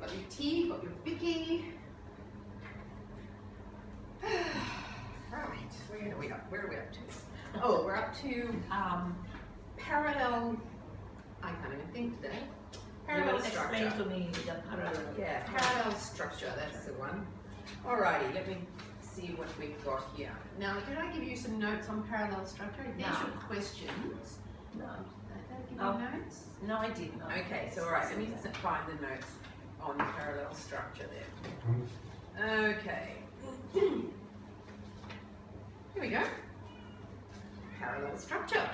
Got your tea, got your Vicky. Right, where are we up? Where are we up to? Oh, we're up to parallel. I can't even think today. Parallel structure. Explain to me the parallel. Yeah, parallel structure. That's the one. Alrighty, let me see what we've got here. Now, did I give you some notes on parallel structure? These are questions. No. Did I give you notes? No, I didn't. Okay, so alright, let me find the notes on parallel structure there. Okay. Here we go. Parallel structure.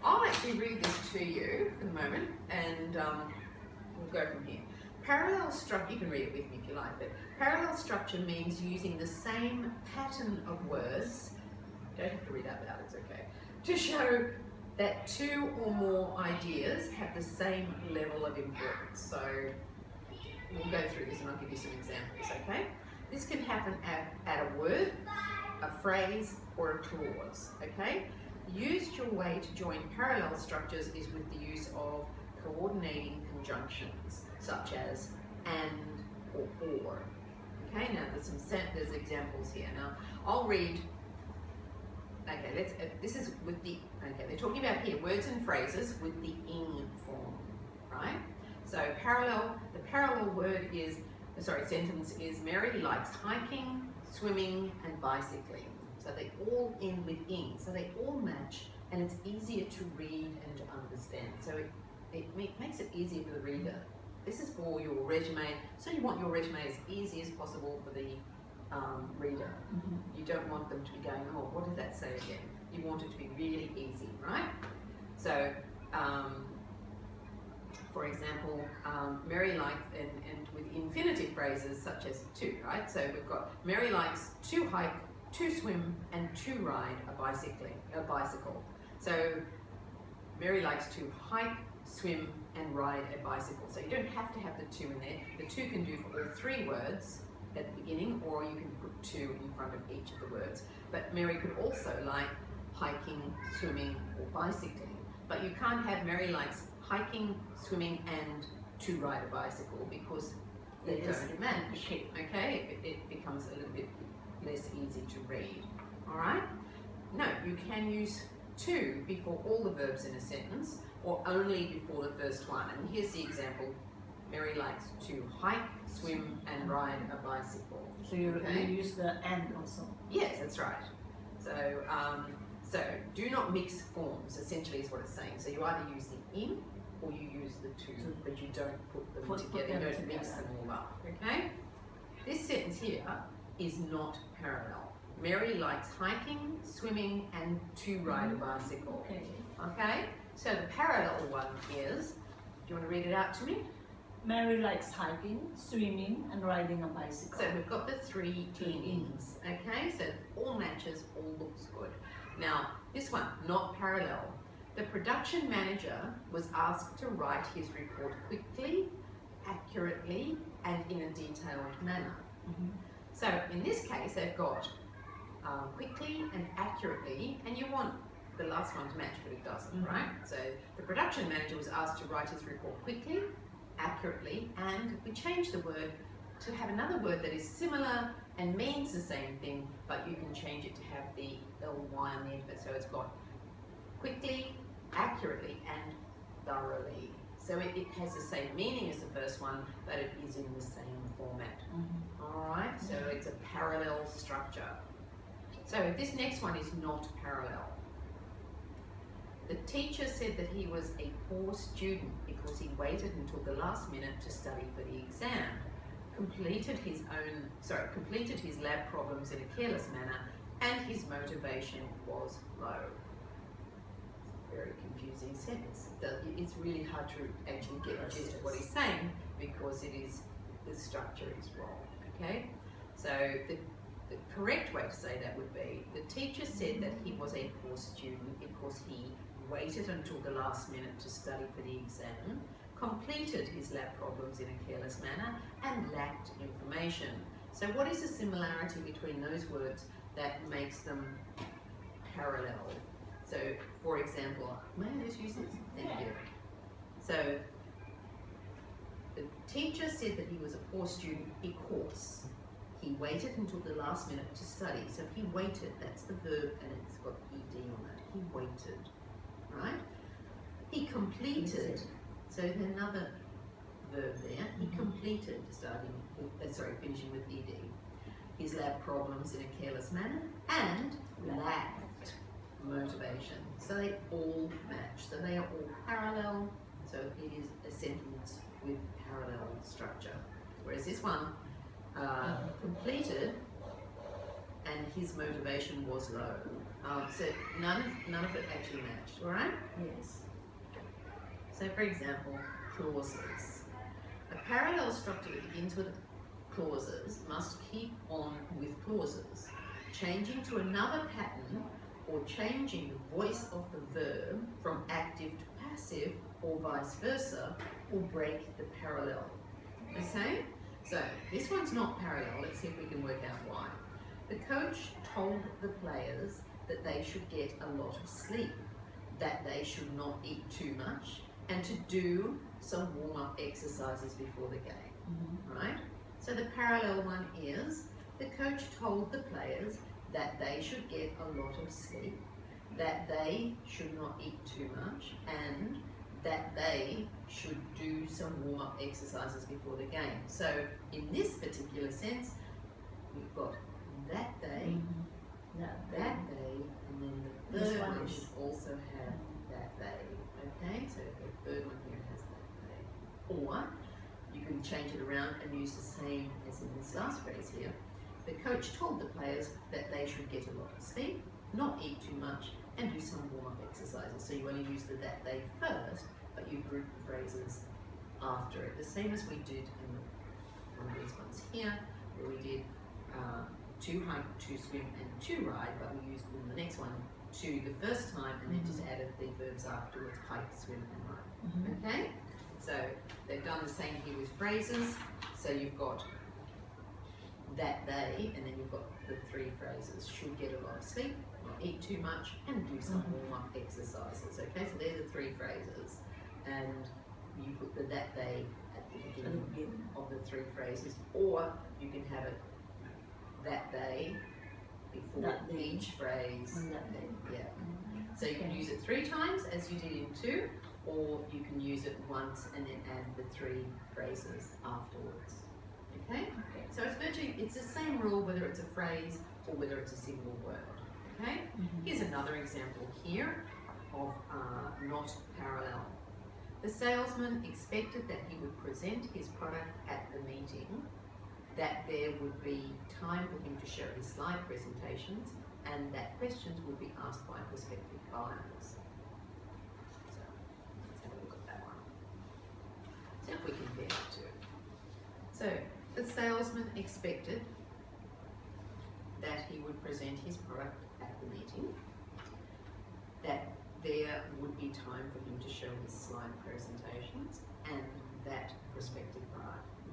I'll actually read this to you for the moment and we'll go from here. Parallel structure, you can read it with me if you like, but parallel structure means using the same pattern of words, you don't have to read out loud, it's okay, to show that two or more ideas have the same level of importance. So we'll go through this and I'll give you some examples, okay? This can happen at a word, a phrase, or a clause, okay? Used your way to join parallel structures is with the use of coordinating conjunctions, such as and or. Okay, now there's examples here. Now I'll read. Okay, this is with the. Okay, they're talking about here words and phrases with the ing form, right? So the parallel word is. Sentence is Mary likes hiking, swimming, and bicycling. So they all end with ing, so they all match, and it's easier to read and to understand. So it makes it easier for the reader. This is for your resume, so you want your resume as easy as possible for the reader. You don't want them to be going, oh, what did that say again? You want it to be really easy, right? So, for example, Mary likes, and with infinitive phrases such as to, right? So we've got Mary likes to hike, to swim, and to ride a bicycle. So Mary likes to hike, swim, and ride a bicycle. So you don't have to have the two in there. The two can do for all three words at the beginning, or you can put two in front of each of the words. But Mary could also like hiking, swimming, or bicycling. But you can't have Mary likes hiking, swimming, and to ride a bicycle because they don't match. Okay, it becomes a little bit less easy to read. All right? No, you can use to before all the verbs in a sentence, or only before the first one. And here's the example. Mary likes to hike, swim, and ride a bicycle. So you use the and also? Yes, that's right. So, so do not mix forms, essentially is what it's saying. So you either use the in or you use the to, but you don't put them together, you don't mix them all up, okay? This sentence here is not parallel. Mary likes hiking, swimming, and to ride a bicycle. Okay? So the parallel one is, do you want to read it out to me? Mary likes hiking, swimming, and riding a bicycle. So we've got the three ings. Okay? So all matches, all looks good. Now, this one, not parallel. The production manager was asked to write his report quickly, accurately, and in a detailed manner. So in this case, they've got quickly and accurately, and you want the last one to match, but it doesn't, right? So the production manager was asked to write his report quickly, accurately, and we changed the word to have another word that is similar and means the same thing, but you can change it to have the ly on the end of it. So it's got quickly, accurately, and thoroughly. So it has the same meaning as the first one, but it is in the same format. All right, so it's a parallel structure. So this next one is not parallel. The teacher said that he was a poor student because he waited until the last minute to study for the exam, completed his lab problems in a careless manner, and his motivation was low. Very confusing sentence. It's really hard to actually get the gist of what he's saying because the structure is wrong. Okay, so the correct way to say that would be: the teacher said that he was a poor student because he waited until the last minute to study for the exam, completed his lab problems in a careless manner, and lacked information. So what is the similarity between those words that makes them parallel? So, for example, may I just use this? Thank you. So, The teacher said that he was a poor student because he waited until the last minute to study. So he waited, that's the verb, and it's got ed on it. He waited, right? He completed, so there's another verb there. He completed, finishing with ed. His lab problems in a careless manner and lacked motivation. So they all match. So they are all parallel. So it is a sentence with parallel structure. Whereas this one completed and his motivation was low. So none of it actually matched. All right? Yes. So for example, clauses. A parallel structure that begins with clauses must keep on with clauses. Changing to another pattern or changing the voice of the verb from active to passive or vice versa will break the parallel. Okay? So this one's not parallel. Let's see if we can work out why. The coach told the players that they should get a lot of sleep, that they should not eat too much, and to do some warm-up exercises before the game, right? So the parallel one is, the coach told the players that they should get a lot of sleep, that they should not eat too much, and that they should do some warm-up exercises before the game. So in this particular sense, we've got that day, that day, and then the third one should also have that day. Okay, so the third one here has that day. Or you can change it around and use the same as in this last phrase here. The coach told the players that they should get a lot of sleep, not eat too much, and do some warm-up exercises. So you only use the that day first, but you group the phrases after it. The same as we did in one of these ones here, where we did to hike, to swim, and to ride, but we used in the next one to the first time and then just added the verbs afterwards, hike, swim, and ride. Okay? So they've done the same here with phrases. So you've got that day, and then you've got the three phrases. Should get a lot of sleep, not eat too much, and do some warm-up exercises. Okay, so they're the three phrases. And you put the that day at the beginning of the three phrases, or you can have it that day before each phrase. Yeah. So you can use it 3 times as you did in 2, or you can use it once and then add the 3 phrases afterwards. Okay? So it's the same rule whether it's a phrase or whether it's a single word. Okay? Here's another example here of not parallel. The salesman expected that he would present his product at the meeting, that there would be time for him to show his slide presentations, and that questions would be asked by prospective buyers. So let's have a look at that one. See if we compare the two. So the salesman expected that he would present his product at the meeting, that there would be time for him to show his slide presentations, and that prospective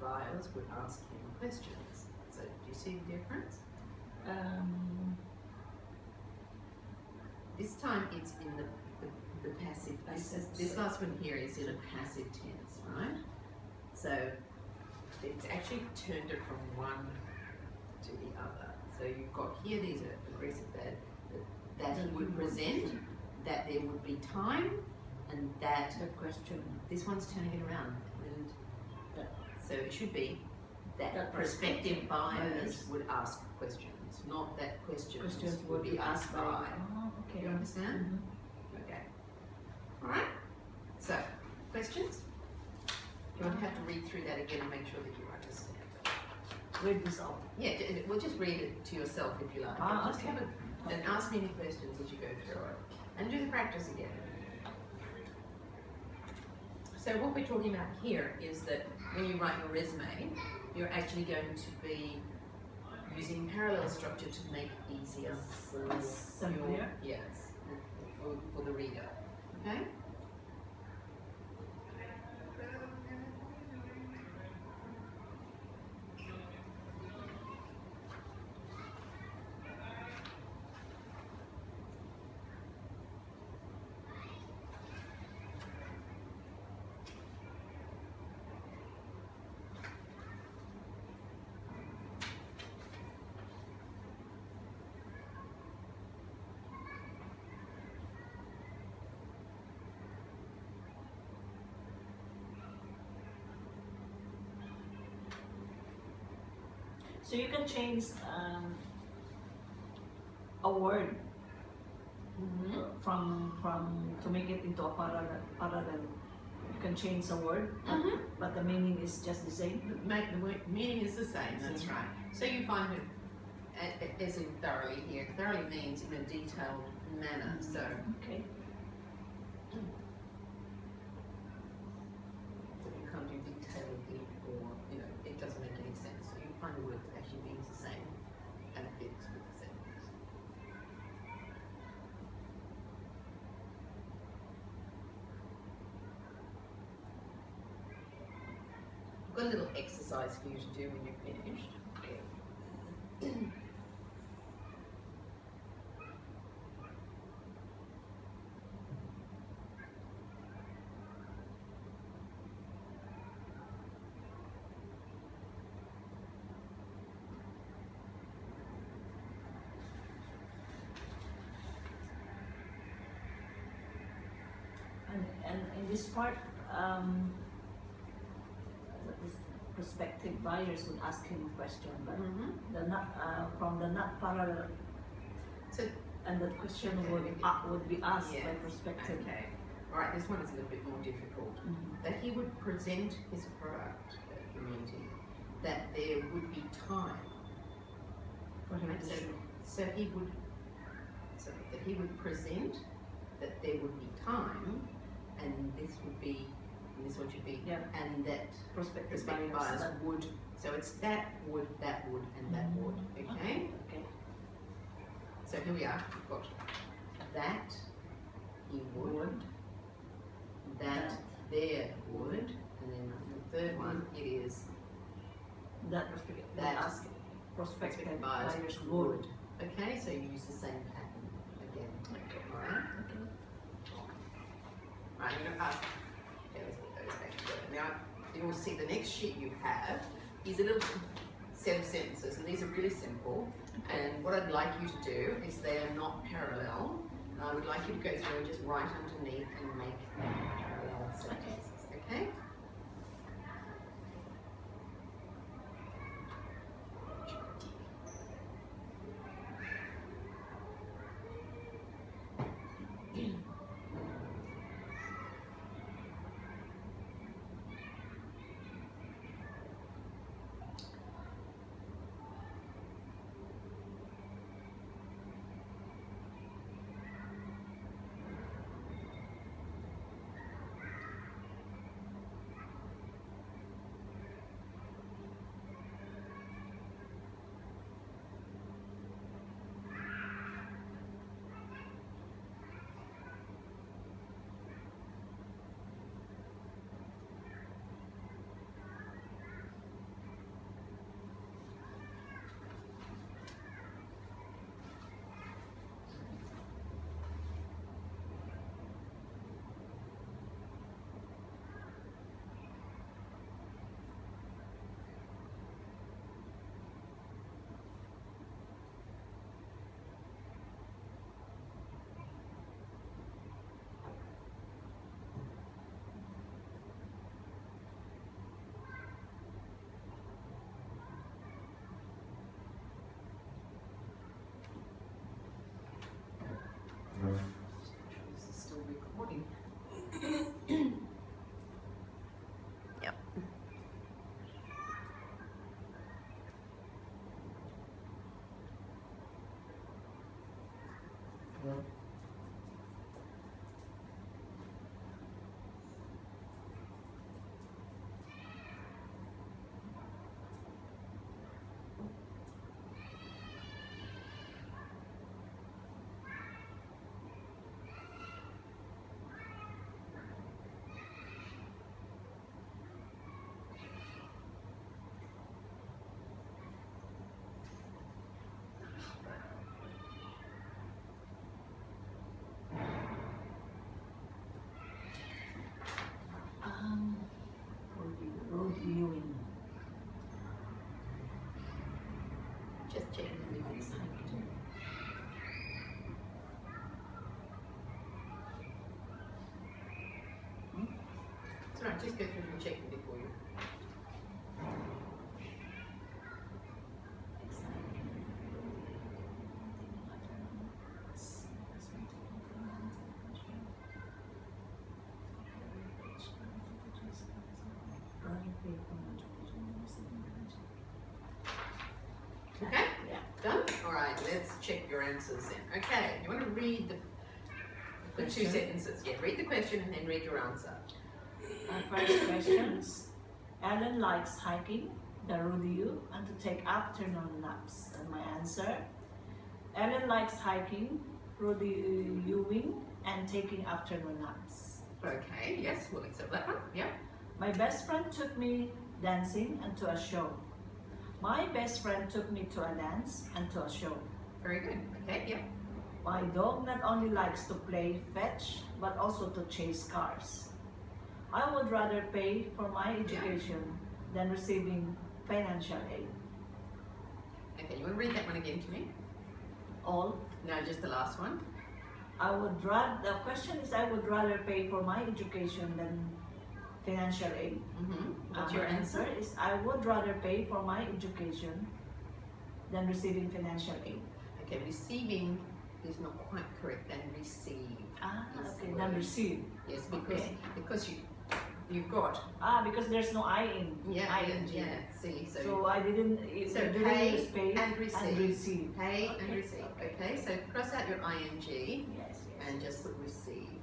buyers would ask him questions. So do you see the difference? This time it's in the passive. This last one here is in a passive tense, right? So it's actually turned it from one to the other. So you've got here, these are aggressive that he would present, that there would be time, and that the question. This one's turning it around. And so it should be that prospective buyers would ask questions, not that questions would be asked by. Oh, okay. You understand? Okay. All right. So, questions? You won't have to read through that again and make sure that you understand it. Read this out. Yeah, we'll just read it to yourself if you like. Just have it and ask me any questions as you go through it. And do the practice again. So what we're talking about here is that when you write your resume, you're actually going to be using parallel structure to make it easier for for the reader. Okay? So you can change a word from to make it into a parallel. You can change a word, but the meaning is just the same. The meaning is the same, that's right. So you find it as in thoroughly here. Thoroughly means in a detailed manner. So Okay. you can't do detailedly, or it doesn't make any sense. So you find a word that actually means the same and fits with the sentence. I've got a little exercise for you to do when you're finished. Okay. And in this part, this prospective buyers would ask him a question, but the not from the not parallel, So and the question would be asked by prospective. Okay. All right. This one is a little bit more difficult. That he would present his product at the meeting. That there would be time For him to So, show. so he would. So that he would present. That there would be time, and this would be. And this one should be. Yeah. And that Prospective prospective buyers. buyers would. So it's that would, and that would. Okay. Okay. So here we are. We've got that he would, that there would, and then the third one it is That prospective that ask prospective buyers buyers would. Okay, so you use the same pattern again. Okay. Alright? Okay. Right, I'm going to ask. Okay, let's put those back together. Now, you will see the next sheet you have is a little set of sentences, and these are really simple. And what I'd like you to do is they are not parallel. I would like you to go through and just write underneath and make parallel sentences. Okay? This is still recording. Yep. Road viewing. Just checking if it's signed. It's alright, just go through and check them before you. pay for my education and receiving financial. Okay? Yeah. Done? Alright, let's check your answers then. Okay, you want to read the two Question. sentences. Yeah, read the question and then read your answer. First questions. Ellen likes hiking, the rodeo, and to take afternoon naps. And my answer, Ellen likes hiking, rodeoing, and taking afternoon naps. Okay, yes, we'll accept that one. Yeah. My best friend took me dancing and to a show. My best friend took me to a dance and to a show. Very good. Okay, yeah. My dog not only likes to play fetch, but also to chase cars. I would rather pay for my education than receiving financial aid. Okay, you want to read that one again to me? All. No, just the last one. The question is, I would rather pay for my education than financial aid. What's your My answer? is, I would rather pay for my education than receiving financial aid. Okay, receiving is not quite correct. Than receive. Is the Okay, word. than receive. Yes, Okay. because you've got Because there's no I in ing. yeah. See, So I didn't. So didn't pay use pay and receive. And receive. Pay and Okay, receive. okay. Okay, so cross out your ing Yes. and just put receive.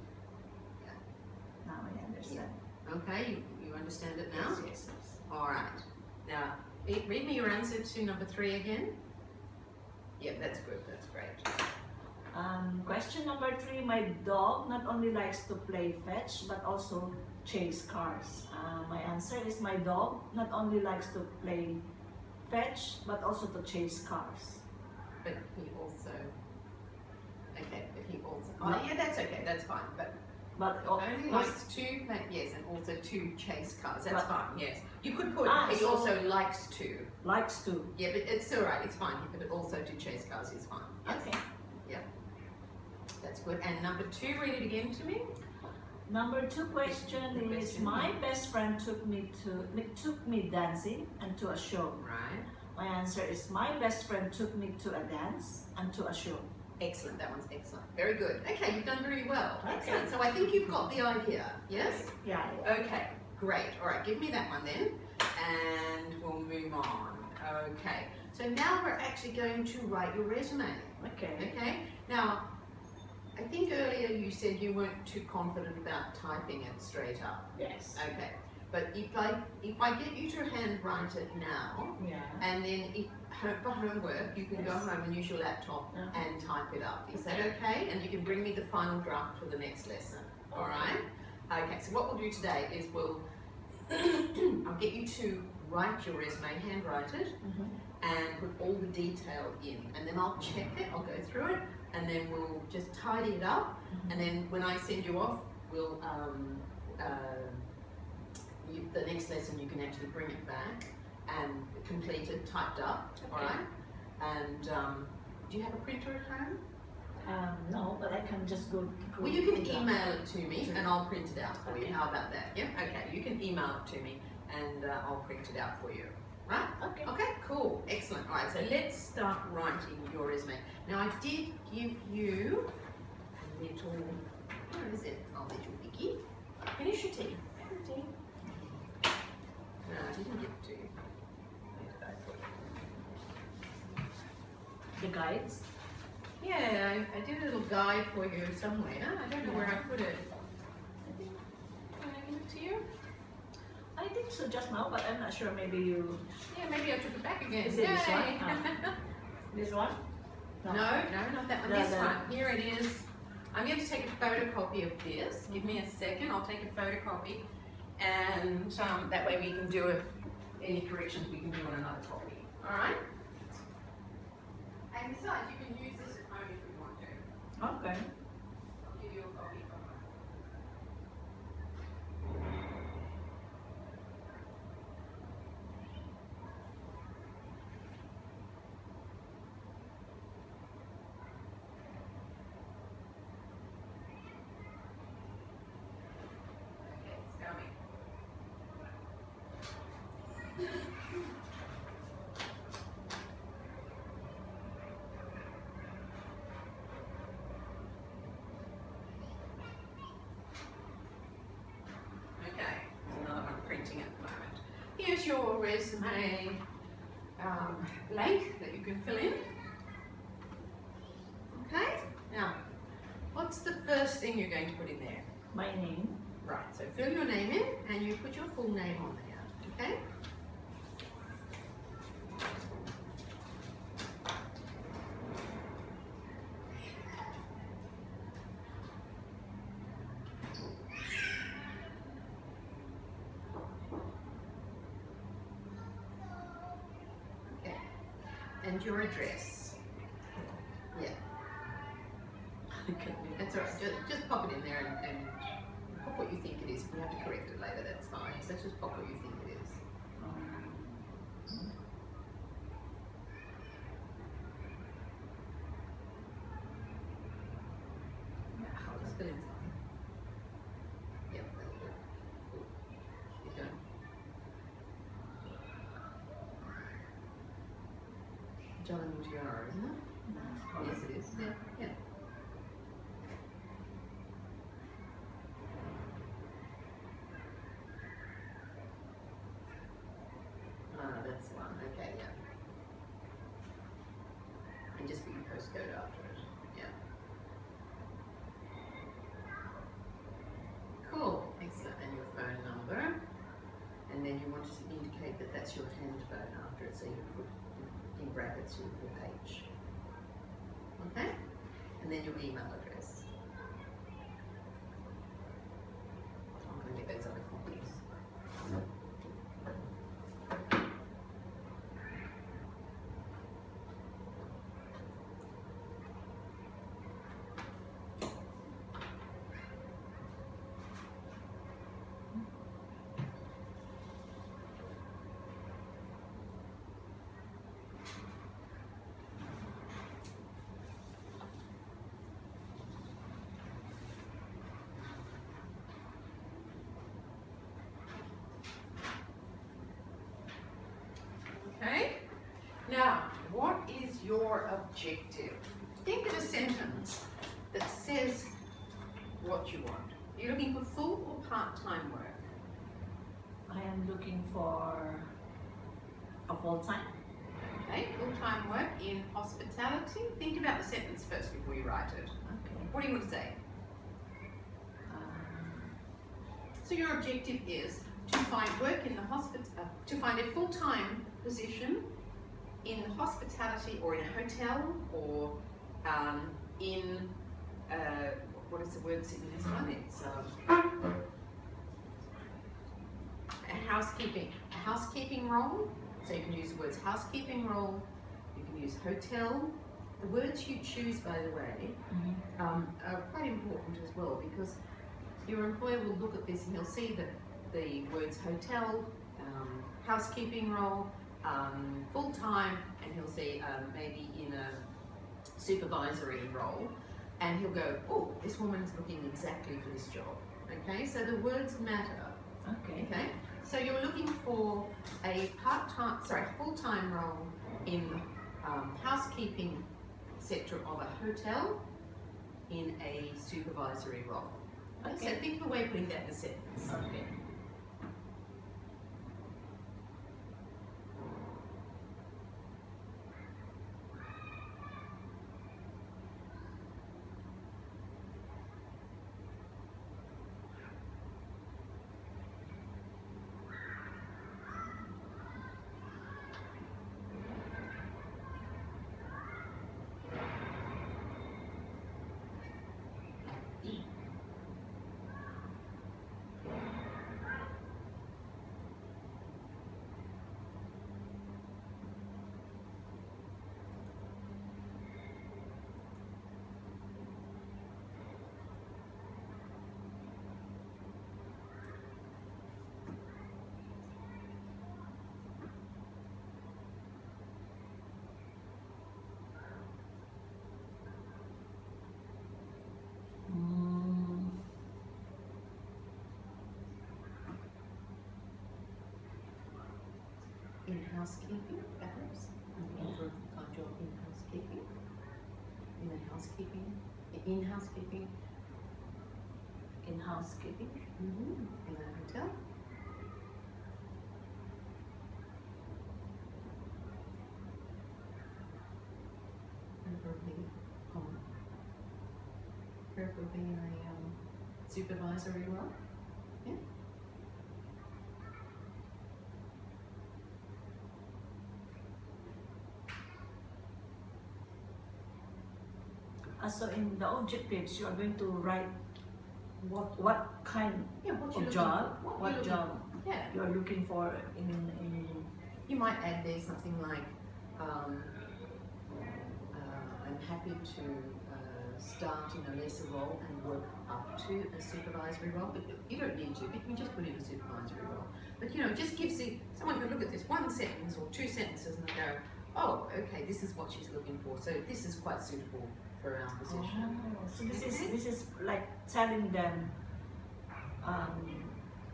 Now I understand. Okay, you understand it now? Yes. All right. Now, read me your answer to number 3 again. Yep, that's good. That's great. Question number 3. My dog not only likes to play fetch but also chase cars. My answer is, my dog not only likes to play fetch but also to chase cars. But he also. Okay, but he also. Oh, yeah, that's okay. That's fine. But only likes to play, yes, and also to chase cars. That's fine. Yes, you could put he so also likes to. Likes to. Yeah, but it's all right. It's fine. But also to chase cars is fine. Yes. Okay. That's good. And number 2, read it again to me. Number 2 question is, my best friend took me dancing and to a show. Right. My answer is, my best friend took me to a dance and to a show. Excellent. That one's excellent. Very good. Okay, you've done very well. Okay. Excellent. So I think you've got the idea. Yes. Yeah. Okay. Great. All right. Give me that one then, and we'll move on. Okay. So now we're actually going to write your resume. Okay. Okay. Now, I think earlier you said you weren't too confident about typing it straight up. Yes. Okay. But if I get you to handwrite it now, Yeah. and then for homework, you can go home and use your laptop and type it up. Is that okay? And you can bring me the final draft for the next lesson. All right? Okay, so what we'll do today is I'll get you to write your resume, handwrite it, and put all the detail in. And then I'll check it, I'll go through it, and then we'll just tidy it up. And then when I send you off, we'll the next lesson you can actually bring it back and complete it typed up. Okay. All right? And do you have a printer at home? No, but I can just go. Well, you can email it to me and I'll print it out for you. How about that? Yeah? Okay, you can email it to me and I'll print it out for you. Right? Okay. Okay, cool. Excellent. All right, so let's start writing your resume. Now, I did give you a little, where is it? Oh, little Vicky. Finish your tea. Finish your tea. No, I didn't give it to you. Where did I put it? The guides. Yeah, I did a little guide for you somewhere. I don't know where I put it. Did I give it to you? I think so just now, but I'm not sure. Maybe you. Yeah, maybe I took it back again. Is it this Yay. one? This one? No, not that one. No, This no. one. Here it is. I'm going to take a photocopy of this. Give me a second. I'll take a photocopy, and that way we can do it. Any corrections we can do on another copy. All right. And besides, you can use this at home if you want to. Okay. I'll give you a copy from home. Okay, it's coming. here's your resume blank that you can fill in. Okay, now, what's the first thing you're going to put in there? My name. Right, so fill your name in and you put your full name on there, okay? Okay, and your address. Yeah. Okay. That's all right. Just pop it in there and pop what you think it is. If we have to correct it later, that's fine. So just pop what you think it is. Just fill in something. Yep, that'll do. Cool. Keep going. John Mutiara, isn't it? Yes, it is. Yeah, yeah. That's the one. Okay, yeah. And just put your postcode after it. Yeah. Cool. Excellent. And your phone number. And then you want to indicate that that's your hand phone after it, so you put in brackets your H. Okay? And then your email address. I'm going to get those other copies. Okay? Now, what is your objective? Think of a sentence that says what you want. Are you looking for full or part-time work? I am looking for a full-time. Okay, full-time work in hospitality. Think about the sentence first before you write it. Okay. What do you want to say? So your objective is to find work in the to find a full-time position in hospitality or in a hotel or in what is the word in this one? It's a housekeeping role. So you can use the words housekeeping role. You can use hotel. The words you choose, by the way, are quite important as well, because your employer will look at this and he'll see that the words hotel, housekeeping role, full-time, and he'll see maybe in a supervisory role, and he'll go, oh, this woman's looking exactly for this job. Okay, so the words matter. Okay. Okay, so you're looking for a full-time role in housekeeping sector of a hotel in a supervisory role. Okay. So think of a way of putting that in a sentence. Okay. In housekeeping, perhaps. Looking for a full-time job in housekeeping. In housekeeping. In housekeeping. In a hotel. preferably in a supervisory role. Yeah. So in the objectives, you are going to write what kind What you're of looking job, for. what job Yeah. you are looking for in You might add there something like, I'm happy to start in a lesser role and work up to a supervisory role, but you don't need to, but you can just put in a supervisory role. But you know, it just gives someone can look at this one sentence or two sentences and go, oh, okay, this is what she's looking for, so this is quite suitable for our position. Oh, so this is like telling them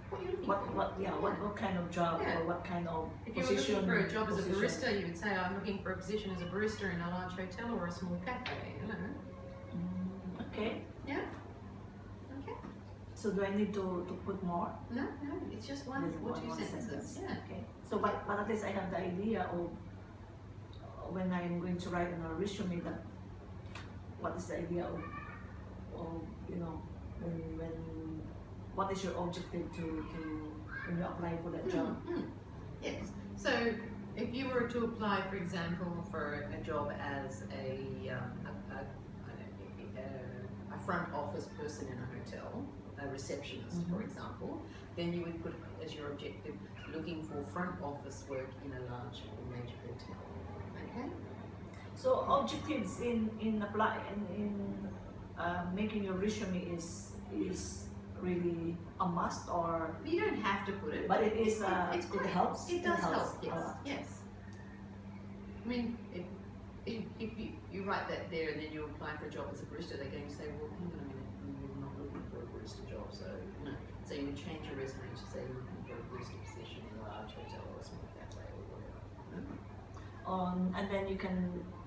What you're looking for. what kind of job Yeah. or what kind of If you're position. looking for a job as a position. barista, you would say, I'm looking for a position as a barista in a large hotel or a small cafe, you know. Okay. Yeah. Okay. So do I need to put more? No, it's just one or two sentences. Sentence. Yeah. Okay. So but at least I have the idea of when I'm going to write in a resume that what is the idea of you know when what is your objective to when you apply for that job? Yes. So if you were to apply, for example, for a job as a front office person in a hotel, a receptionist, for example, then you would put as your objective looking for front office work in a large or major hotel. Okay. So objectives in making your resume is really a must, or You don't have to put it, but it is it it helps. It does helps help. a Yes. lot. Yes. I mean, if you write that there and then you apply for a job as a barista, they're going to say, well, hang on a minute, you're not looking for a barista job, so no. So you would change your resume to say you're looking for a barista position in a large hotel or a small cafe or whatever. And then you can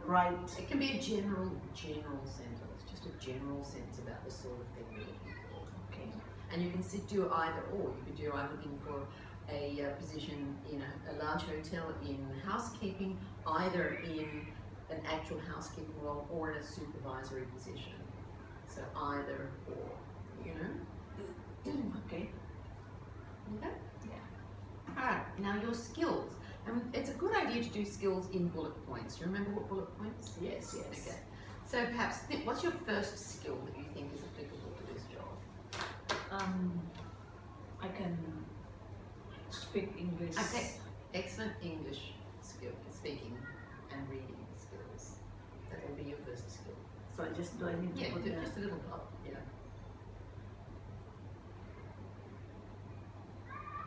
write. It can be a general sentence, just a general sentence about the sort of thing you're looking for. Okay. And you can do either or. You could do, I'm looking for a position in a large hotel in housekeeping, either in an actual housekeeping role or in a supervisory position. So either or, you know? Okay. Okay? Yeah. Alright, now your skills. It's a good idea to do skills in bullet points. You remember what bullet points? Yes. Okay. So perhaps, what's your first skill that you think is applicable to this job? I can speak English. Okay, excellent English speaking and reading skills. That will be your first skill. So do I need to Yeah, put do the- just a little dot. Yeah.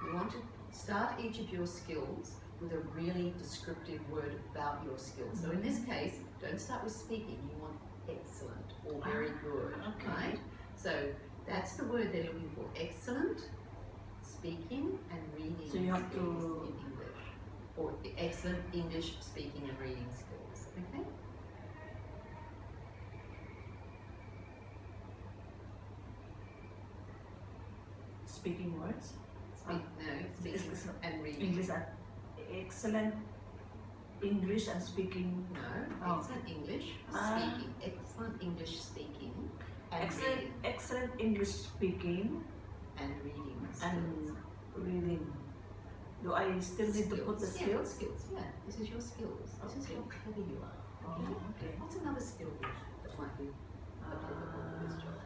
You want to start each of your skills with a really descriptive word about your skills. So in this case, don't start with speaking. You want excellent or very good, Okay. right? So that's the word they're looking for. Excellent, speaking and reading So you have skills to- in English. Or excellent English speaking and reading skills, okay? speaking words. Speaking and reading. English excellent English and speaking. No, Oh. excellent English Ah. speaking. Excellent English speaking and Excellent English speaking reading skills. and reading. Do I still need to put the skills? Yeah, skills, yeah. This is your skills. This is Okay. how clever you are. Oh, okay. What's another skill that might be applicable to this job?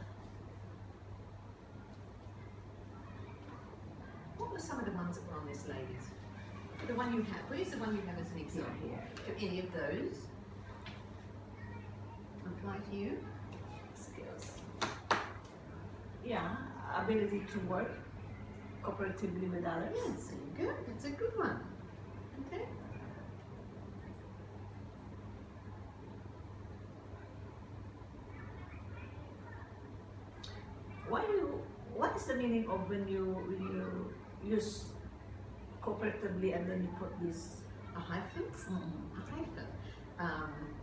What were some of the ones that were on this, ladies? The one you have. Where's the one you have as an example? Here. Do any of those apply to you? Skills. Yeah, ability to work cooperatively with others. Yes, good. That's a good one. Okay. What is the meaning of when you use cooperatively and then you put this? A hyphen? A hyphen.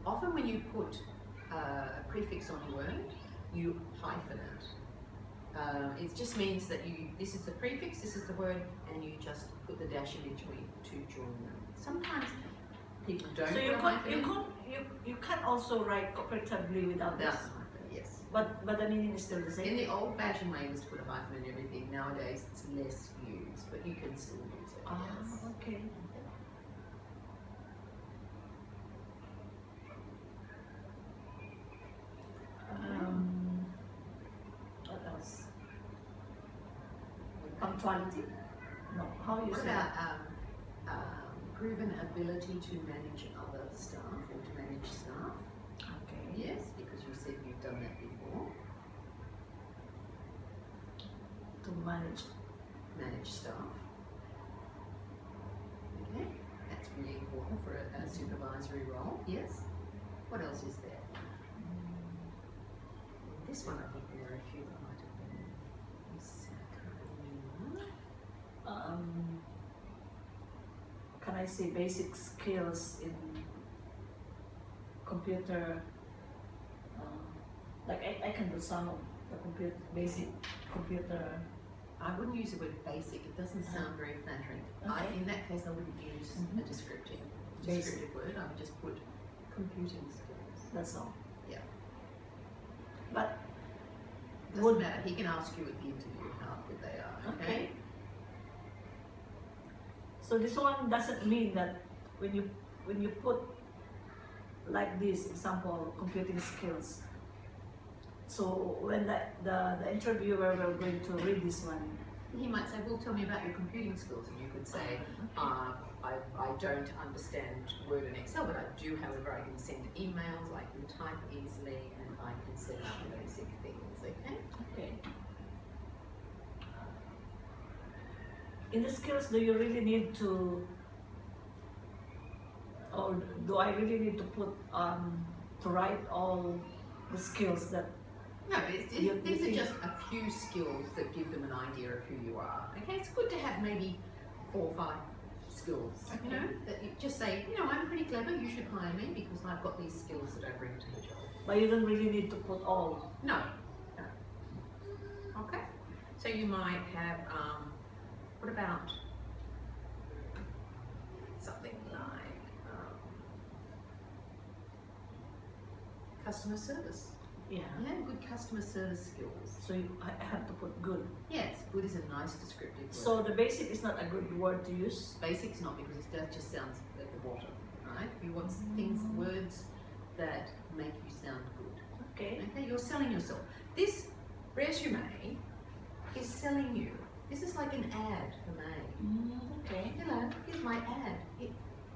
Often when you put a prefix on a word, you hyphen it. It just means that this is the prefix, this is the word, and you just put the dash in between to join them. Sometimes People don't So put a hyphen in. you can also write cooperatively without Without this. the hyphen, yes. But the meaning is still the In same. the old-fashioned way was to put a hyphen in everything. Nowadays it's less used, but you can still use it. Yes. Okay. What else? Punctuality? No. How you What say? about proven ability to manage other staff or to manage staff? Okay. Yes, because you said you've done that before. To manage. Manage staff. Okay, that's really important for a supervisory role. Yes. What else is there? This one, I think there are a few that might have been. Can I say basic skills in computer? Like I can do some of the basic computer. I wouldn't use the word basic. It doesn't sound very flattering. Okay. In that case, I wouldn't use a descriptive word. I would just put computing skills. That's all. Yeah. But Doesn't matter. He can ask you at the interview how good they are. Okay. So this one doesn't mean that when you put like this example computing skills. So when the interviewer will going to read this one, He might say, "Well, tell me about your computing skills," and you could say, I don't understand Word and Excel, but I do, however, I can send emails, I can type easily, and I can set up basic things." Okay. okay. In the skills, do you really need to, or do I really need to put to write all the skills that? No, these are think- just a few skills that give them an idea of who you are. Okay, it's good to have maybe 4 or 5 skills. You know, that you just say, I'm pretty clever. You should hire me because I've got these skills that I bring to the job. But you don't really need to put all. No. Okay. So you might have. What about something like customer service? Yeah. Yeah, good customer service skills. So I have to put good. Yes, good is a nice descriptive word. So the basic is not a good word to use. Basic's not, because that just sounds at the bottom, right? You want words that make you sound good. Okay. Okay, you're selling yourself. This resume is selling you. This is like an ad for me. Okay. Hello, here's my ad.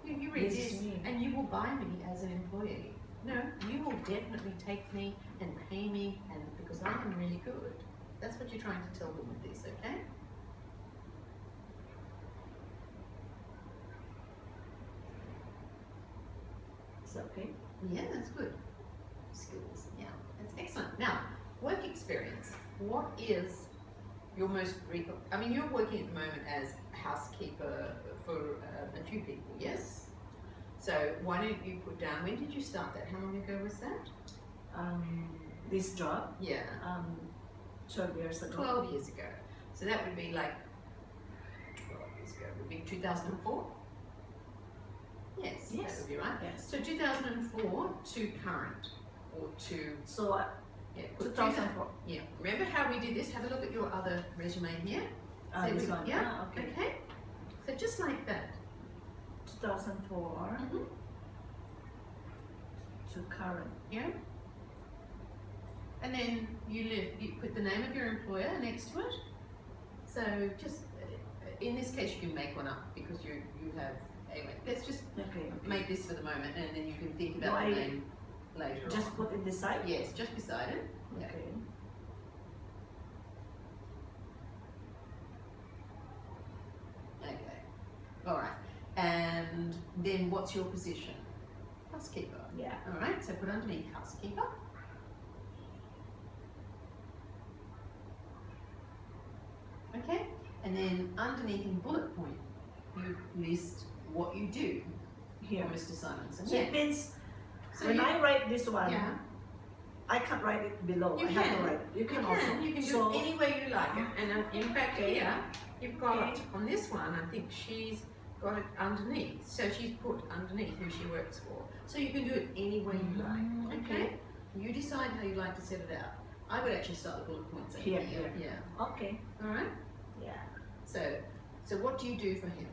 You read This is this me. and you will buy me as an employee. No, you will definitely take me and pay me, and because I am really good. That's what you're trying to tell them with this, okay? Is that okay? Yeah, that's good. Skills, yeah, that's excellent. Now, work experience. What is your most you're working at the moment as housekeeper for a few people, yes? So why don't you put down, when did you start that? How long ago was that? This job, Yeah. 12 years ago. 12 years ago. So that would be like 12 years ago. Would be 2004? Yes, that Yes. would be right. Yes. So 2004 to current, or to, So yeah, put 2004. Yeah, remember how we did this? Have a look at your other resume here. So This we- one. Yeah, Okay. okay. So just like that. 2004 to current. Yeah. And then you put the name of your employer next to it. So just, in this case you can make one up because you have, anyway, let's just Okay. make this for the moment, and then you can think Do about I the name later Just on. put it this side? Yes, just beside it. Yeah. Okay. Okay. Alright. And then what's your position? Housekeeper. Yeah. Alright, so put underneath housekeeper. Okay, and then underneath in bullet point, you list what you do Here. for Mr. Simonson. So it means So when you- I write this one, yeah, I can't write it below. you I can. have to write. You can also. You can do So it any way you like it. And in fact Okay. here, you've got, Okay. on this one, I think she's got it underneath. So she's put underneath who she works for. So you can do it any way you like. Okay? You decide how you like to set it out. I would actually start the bullet points at Here. Yeah. Okay. All right? Yeah. So what do you do for him?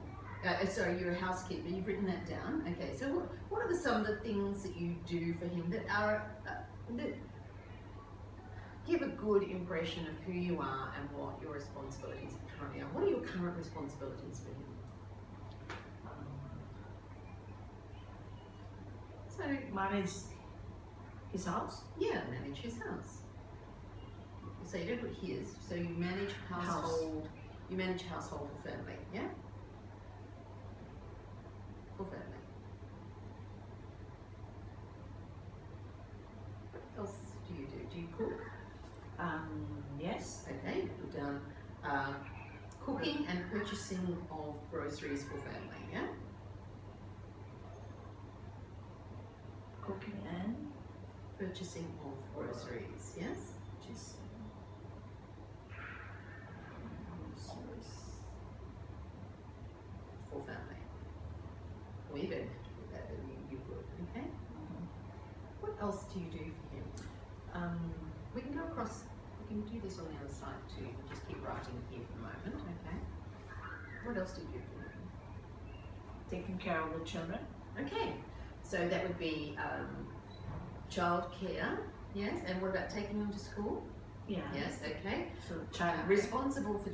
Sorry, you're a housekeeper. You've written that down. Okay. So what are some of the things that you do for him that are that give a good impression of who you are and what your responsibilities currently are? What are your current responsibilities for him? So Manage his house. yeah, manage his house. So you don't put his. So you manage household. You manage household for family. Yeah. For family. What else do you do? Do you cook? Yes. Okay, you put down cooking and purchasing of groceries for family. Yeah. Cooking and Purchasing of groceries. Yes. just For family. Well, you don't have to do that, but you would. Okay. What else do you do for him? We can go across. We can do this on the other side too. Just keep writing here for a moment. Okay. What else do you do for him? taking care of the children. Okay, so that would be child care, yes, and what about taking them to school? Yeah. Yes, okay. So child Responsible for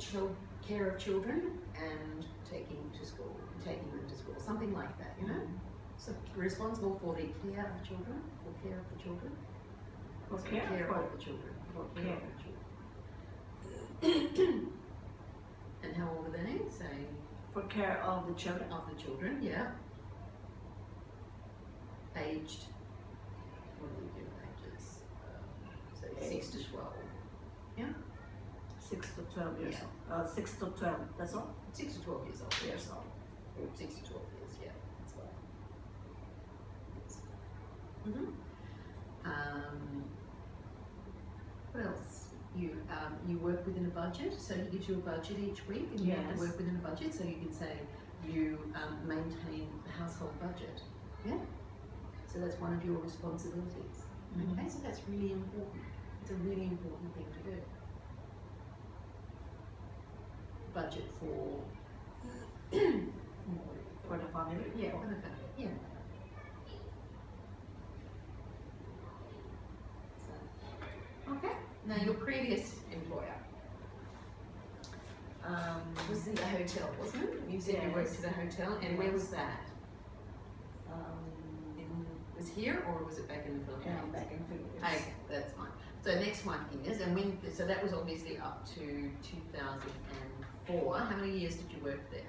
care of children and taking them to school, something like that, you know? So responsible for the care of children, or care of the children? For So care of the children. For care care. of the children. And how old are they? Say, for care of the children. of the children, yeah. Aged, what do we do ages? So 6 to 12. 6 to 12 years Yeah. old. 6 to 12. That's all. 6 to 12 years old. Years old. 6 to 12 years, yeah. That's right. What else? You work within a budget, so he gives you a budget each week, and you have Yes. to work within a budget. So you can say you maintain the household budget. Yeah. So that's one of your responsibilities. Okay, so that's really important. It's a really important thing to do. Budget for For the family. yeah, for the family. Yeah. So, okay. Now your previous employer was in the hotel, wasn't it? You said you worked at a hotel, and where was that? Was here or was it back in the Philippines? Yeah, back in Philippines. Okay, that's fine. So next one is, so that was obviously up to 2004. How many years did you work there?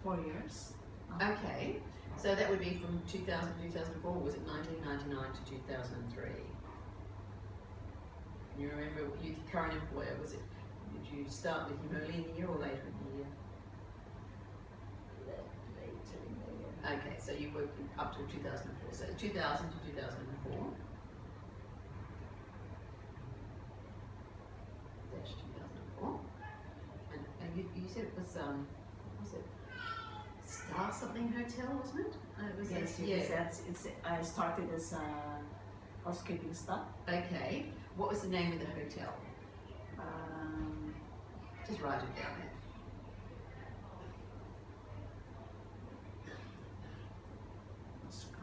4 years. Okay, so that would be from 2000 to 2004. Was it 1999 to 2003? You remember your current employer? Was it? Did you start with him early in the year or later in the year? Okay, so you worked up to 2004. So 2000 to 2004. Dash 2004. And you said it was was it Star something hotel, wasn't it? It was Yes, it's I started as housekeeping staff. Okay. What was the name of the hotel? Just write it down there.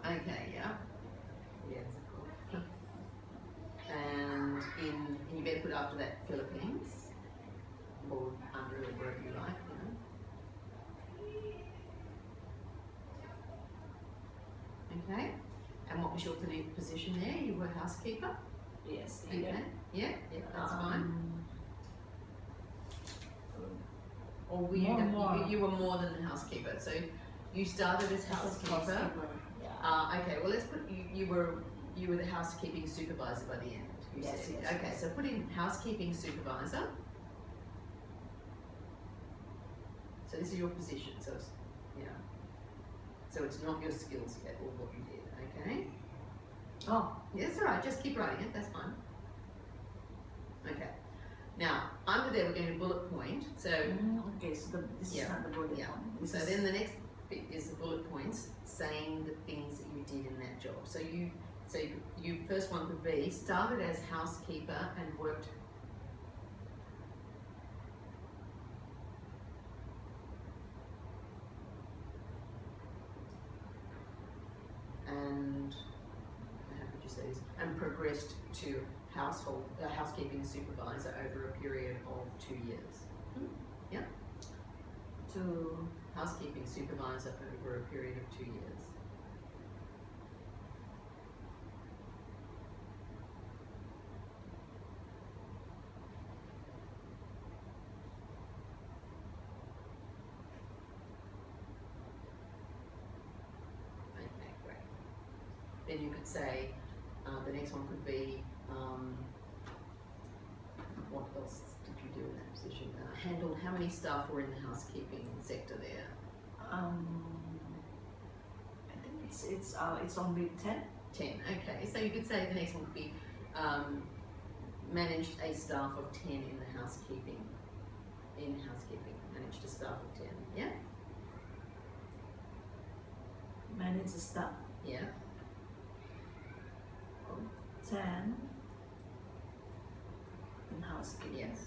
Okay, yeah. Yes, of course. And you better put after that Philippines, or under or wherever you like, you know. Okay. And what was your position there? You were housekeeper? Yes. Okay. Yeah, that's fine. Or were you were more than a housekeeper? So you started as housekeeper. Yeah. Okay, well let's put you were the housekeeping supervisor by the end. You Yes, said. yes, Okay, yes. so put in housekeeping supervisor. So this is your position. So it's, so it's not your skills yet or what you did. Okay. Oh. Yeah, that's all right. Just keep writing it. That's fine. Okay. Now under there we're going to bullet point. So Okay, so this Yeah. is not the bullet Yeah. point. This so is, then the next bit is the bullet points saying the things that you did in that job. So you first one could be started as housekeeper and worked. And how could you say this? And progressed to housekeeping supervisor over a period of 2 years. to Housekeeping supervisor over a period of 2 years. Okay, great. Then you could say, the next one could be, what else did you do in that position? Handled how many staff were in the housekeeping sector there? I think it's only 10. 10, okay. So you could say the next one could be managed a staff of 10 in the housekeeping. Managed a staff of 10, yeah? Manage the staff. Yeah. 10 in housekeeping. Yes.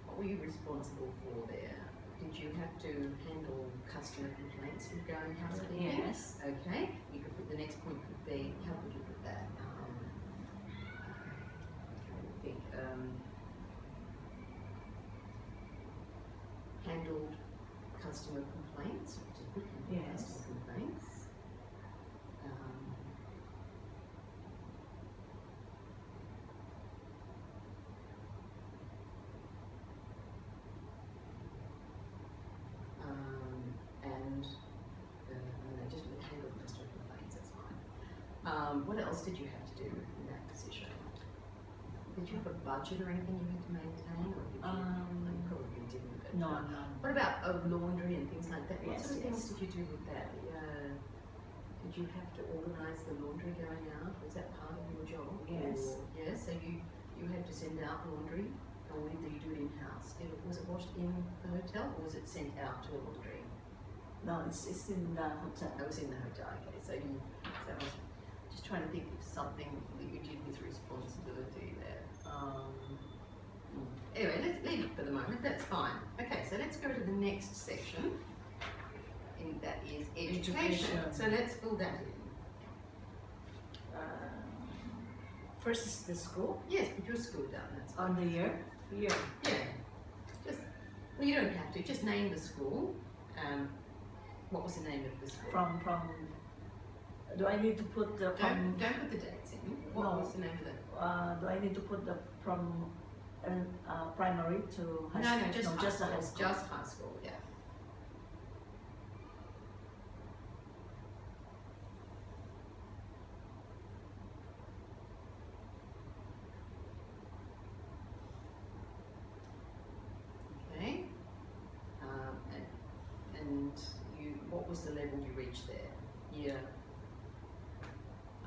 What were you responsible for there? Did you have to handle customer complaints regarding housekeeping? Yes. Okay. You could put the next point could be, how could you put that? I think handled customer complaints. Just put Yes. customer complaints. And just with handled customer complaints, that's fine. What else did you have to do in that position? Did you have a budget or anything you had to maintain, or did you? You probably didn't. But, No, no. What about laundry and things like that? What Yes, sort of things yes. did you do with that? Did you have to organise the laundry going out? Was that part of your job? Yes. Yes. So you had to send out laundry, or did you do it in house? Was it washed in the hotel, or was it sent out to a laundry? No, it's in the hotel. I was in the hotel. Okay, so I was just trying to think of something that you did with responsibility there. Anyway, let's leave it for the moment. That's fine. Okay, so let's go to the next section. And that is education. So let's fill that in. First is the school. Yes, put your school down. That's fine. On the year. Yeah. Just well, you don't have to. Just name the school. What was the name of the school? From. Do I need to put the from? Don't put the dates in. What No. was the name of the? Do I need to put the from primary to high No, school? just the high high school. school. Just high school. Yeah. Okay. And you, what was the level you reached there? Yeah.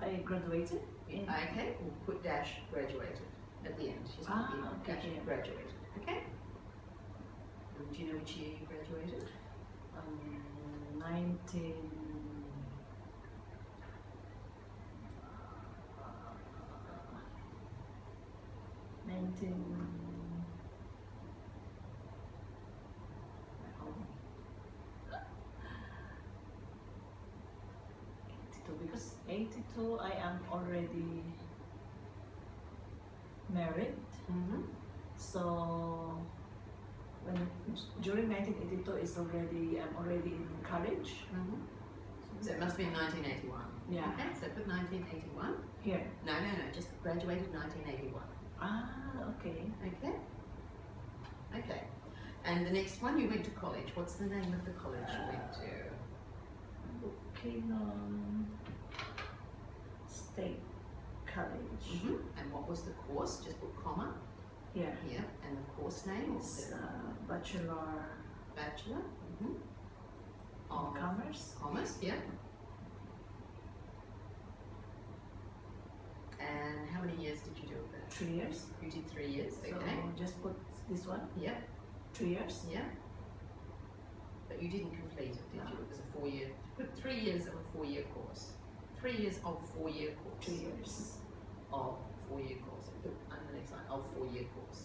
I graduated. In, Okay. We'll put dash graduated at the end. Just put okay, dash yeah. graduated. Okay. And do you know which year you graduated? 19. 19. Because 82 I am already married, Mm-hmm. so when during 1982 is already I'm already in college. Mm-hmm. So it must be in 1981. Yeah. Okay, so put 1981. Here. No, just graduated 1981. Okay. Okay. Okay. And the next one, you went to college. What's the name of the college you went to? Practicum State College. Mm-hmm. And what was the course? Just put comma Here. here. And the course name It's is Bachelor Bachelor. Mm-hmm. of Commerce. Commerce, yeah. And And how many years did you do it there? 3 years. You did 3 years, So okay. just put this one. Yeah, 3 years. yeah. But you didn't complete it, did No. you? It was a 4-year, put 3 years of a 4-year course. 3 years of 4-year course. 3 years. Of 4-year course. Put on the next line, of 4-year course.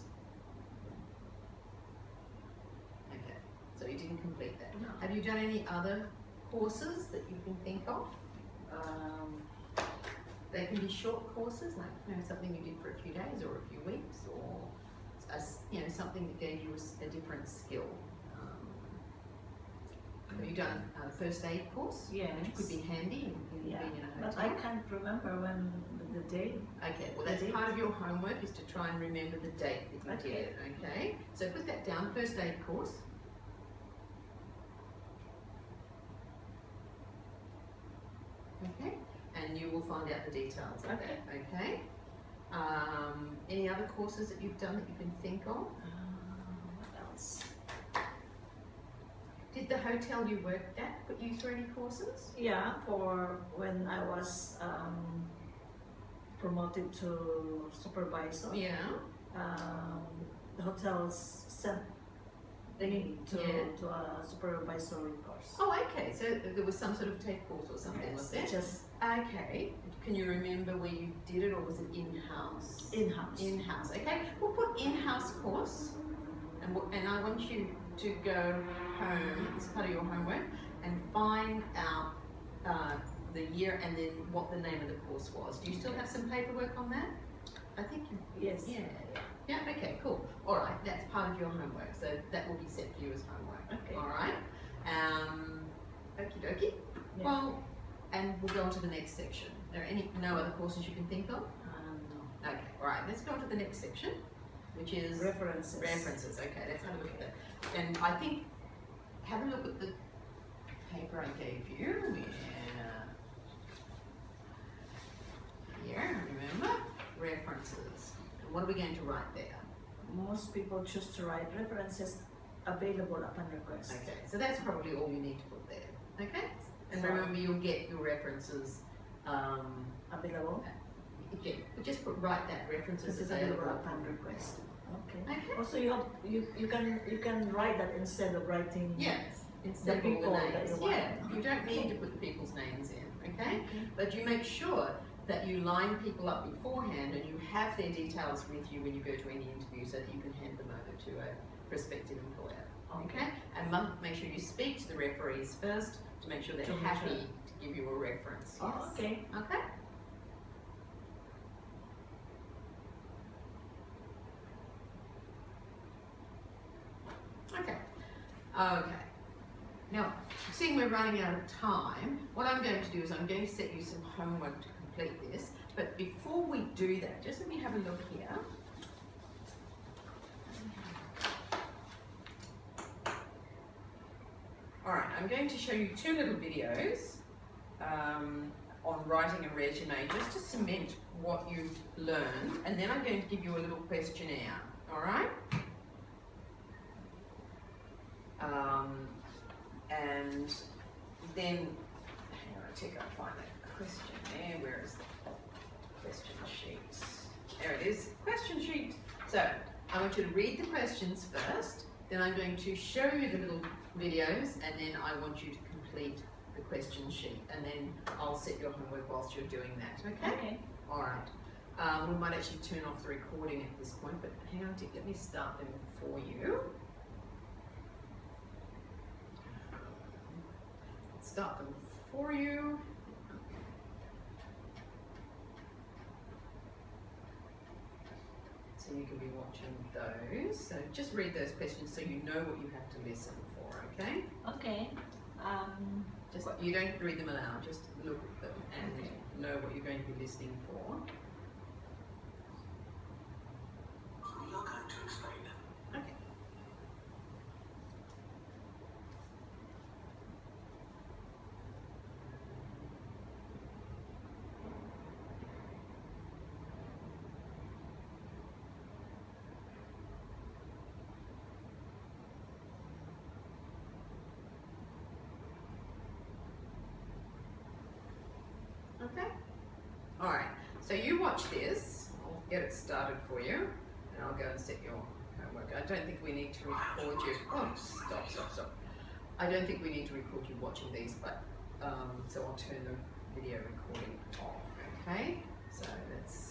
Okay, so you didn't complete that. No. Have you done any other courses that you can think of? They can be short courses, like something you did for a few days or a few weeks, or something that gave you a different skill. Have you done a first aid course? Yes. Which could be handy in Yeah. being in a But hotel. I can't remember when the date. Okay, well that's The date? part of your homework is to try and remember the date that you did Okay. it, okay? So put that down, first aid course. Okay, and you will find out the details of Okay. that, okay? Any other courses that you've done that you can think of? What else? Did the hotel you worked at put you through any courses? Yeah, for when I was promoted to supervisor, Yeah. the hotels sent me to a supervisory course. Oh, okay, so there was some sort of TAFE course or something, was there? Just Okay, can you remember where you did it, or was it in-house? in-house. In-house, okay. We'll put in-house course, and I want you to go home, as part of your homework, and find out the year and then what the name of the course was. Do you still have some paperwork on that? I think you, Yes. yeah, okay, cool. All right, that's part of your homework, so that will be set for you as homework. Okay. All right, okie dokie. Yeah. Well, and we'll go on to the next section. Are there no other courses you can think of? No. Okay, all right, let's go on to the next section, which is References. references. Okay, let's have a look at that. And I think, have a look at the paper I gave you. Here, remember? References. And what are we going to write there? Most people choose to write references available upon request. Okay, so that's probably all you need to put there. Okay? And So- remember, you'll get your references. Available. Just write that references This is available upon request. Okay. Okay. Also, you can write that instead of writing. Yes, instead of all people the that names. you want. Yeah, you don't need to put the people's names in, okay? But you make sure that you line people up beforehand and you have their details with you when you go to any interview so that you can hand them over to a prospective employer, okay? And make sure you speak to the referees first to make sure they're To make happy sure. to give you a reference. Oh, Yes. okay. Okay? Okay. Okay. Now, seeing we're running out of time, what I'm going to do is I'm going to set you some homework to complete this. But before we do that, just let me have a look here. Alright, I'm going to show you 2 little videos on writing a resume just to cement what you've learned, and then I'm going to give you a little questionnaire, alright? And then, hang on, I check out, find that questionnaire. Where is the question sheet? There it is, question sheet. So, I want you to read the questions first, then I'm going to show you the little videos, and then I want you to complete the question sheet, and then I'll set your homework whilst you're doing that, okay? Okay. Alright, we might actually turn off the recording at this point, but hang on, let me start them for you. Start them for you. So you can be watching those. So just read those questions so you know what you have to listen for, okay? Okay. Just you don't read them aloud, just look at them and Okay. know what you're going to be listening for. We are going to explain. Okay. Okay. All right. So you watch this. get it started for you, and I'll go and set your homework. I don't think we need to record you. Oh, stop. I don't think we need to record you watching these, but so I'll turn the video recording off. Okay, so let's